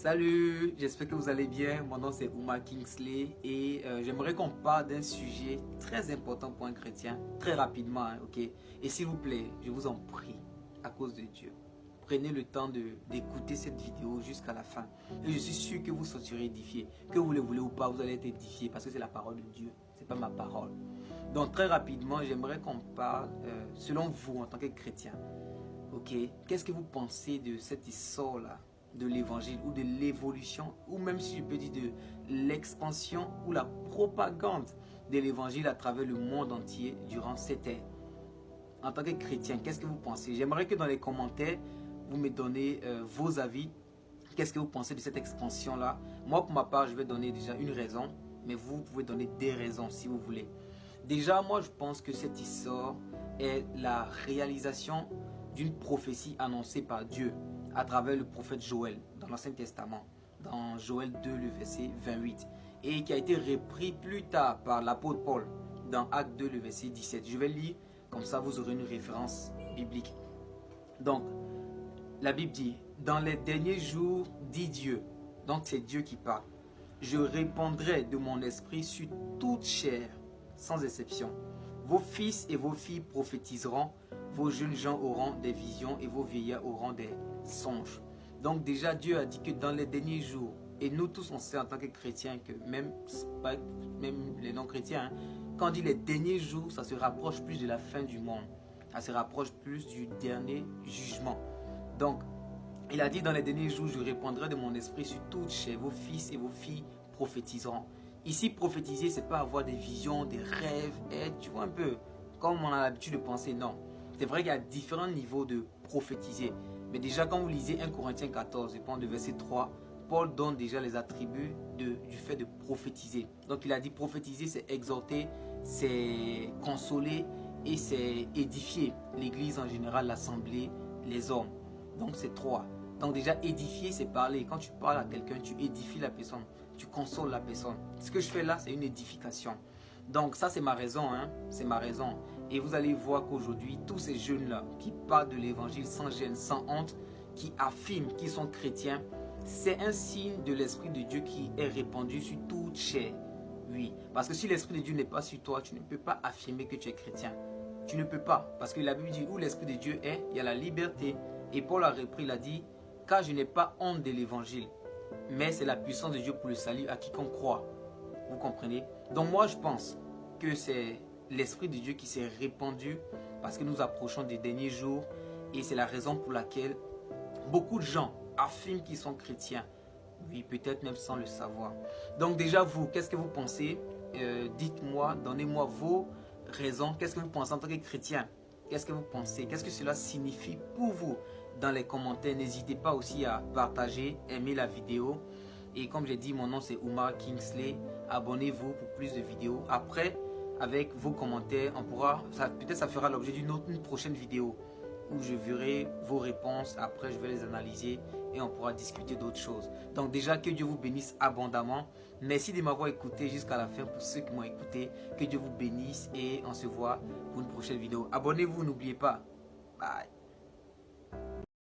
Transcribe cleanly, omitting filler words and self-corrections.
Salut, j'espère que vous allez bien. Mon nom c'est Oumar Kingsley et j'aimerais qu'on parle d'un sujet très important pour un chrétien, très rapidement, hein, ok? Et s'il vous plaît, je vous en prie, à cause de Dieu, prenez le temps d'écouter cette vidéo jusqu'à la fin. Et je suis sûr que vous sortirez édifié. Que vous le voulez ou pas, vous allez être édifié parce que c'est la parole de Dieu, c'est pas ma parole. Donc très rapidement, j'aimerais qu'on parle, selon vous en tant que chrétien, ok? Qu'est-ce que vous pensez de cette histoire-là? De l'évangile ou de l'évolution, ou même si je peux dire de l'expansion ou la propagande de l'évangile à travers le monde entier durant cette ère. En tant que chrétien, qu'est-ce que vous pensez? J'aimerais que dans les commentaires, vous me donnez vos avis. Qu'est-ce que vous pensez de cette expansion-là? Moi, pour ma part, je vais donner déjà une raison, mais vous pouvez donner des raisons si vous voulez. Déjà, moi, je pense que cette histoire est la réalisation d'une prophétie annoncée par Dieu à travers le prophète Joël dans l'Ancien Testament, dans Joël 2, le verset 28, et qui a été repris plus tard par l'apôtre Paul dans Acte 2, le verset 17. Je vais lire, comme ça vous aurez une référence biblique. Donc, la Bible dit, dans les derniers jours, dit Dieu, donc c'est Dieu qui parle, je répandrai de mon esprit sur toute chair, sans exception. Vos fils et vos filles prophétiseront, vos jeunes gens auront des visions et vos vieillards auront des songes. Donc déjà Dieu a dit que dans les derniers jours, et nous tous on sait en tant que chrétiens que même les non-chrétiens, hein, quand on dit les derniers jours, ça se rapproche plus de la fin du monde. Ça se rapproche plus du dernier jugement. Donc il a dit dans les derniers jours, je répandrai de mon esprit sur toute chair, vos fils et vos filles prophétiseront. Ici, prophétiser, c'est pas avoir des visions, des rêves, et tu vois un peu, comme on a l'habitude de penser, non. C'est vrai qu'il y a différents niveaux de prophétiser. Mais déjà, quand vous lisez 1 Corinthiens 14, je pense le verset 3, Paul donne déjà les attributs du fait de prophétiser. Donc il a dit prophétiser, c'est exhorter, c'est consoler et c'est édifier l'église en général, l'assemblée, les hommes. Donc c'est 3. Donc déjà édifier, c'est parler. Quand tu parles à quelqu'un, tu édifies la personne, tu consoles la personne. Ce que je fais là, c'est une édification. Donc ça c'est ma raison, hein? C'est ma raison. Et vous allez voir qu'aujourd'hui, tous ces jeunes-là qui parlent de l'évangile sans gêne, sans honte, qui affirment qu'ils sont chrétiens, c'est un signe de l'Esprit de Dieu qui est répandu sur toute chair. Oui, parce que si l'Esprit de Dieu n'est pas sur toi, tu ne peux pas affirmer que tu es chrétien. Tu ne peux pas, parce que la Bible dit où l'Esprit de Dieu est, il y a la liberté. Et Paul a repris, il a dit, car je n'ai pas honte de l'évangile, mais c'est la puissance de Dieu pour le salut à quiconque croit. Vous comprenez? Donc moi je pense que c'est l'Esprit de Dieu qui s'est répandu parce que nous approchons des derniers jours et c'est la raison pour laquelle beaucoup de gens affirment qu'ils sont chrétiens. Oui, peut-être même sans le savoir. Donc déjà vous, qu'est-ce que vous pensez? Dites-moi, donnez-moi vos raisons. Qu'est-ce que vous pensez en tant que chrétien? Qu'est-ce que vous pensez? Qu'est-ce que cela signifie pour vous? Dans les commentaires, n'hésitez pas aussi à partager, aimer la vidéo. Et comme j'ai dit, mon nom c'est Oumar Kingsley. Abonnez-vous pour plus de vidéos. Après, avec vos commentaires, on pourra, peut-être ça fera l'objet d'une prochaine vidéo où je verrai vos réponses. Après, je vais les analyser et on pourra discuter d'autres choses. Donc déjà, que Dieu vous bénisse abondamment. Merci de m'avoir écouté jusqu'à la fin pour ceux qui m'ont écouté. Que Dieu vous bénisse et on se voit pour une prochaine vidéo. Abonnez-vous, n'oubliez pas. Bye.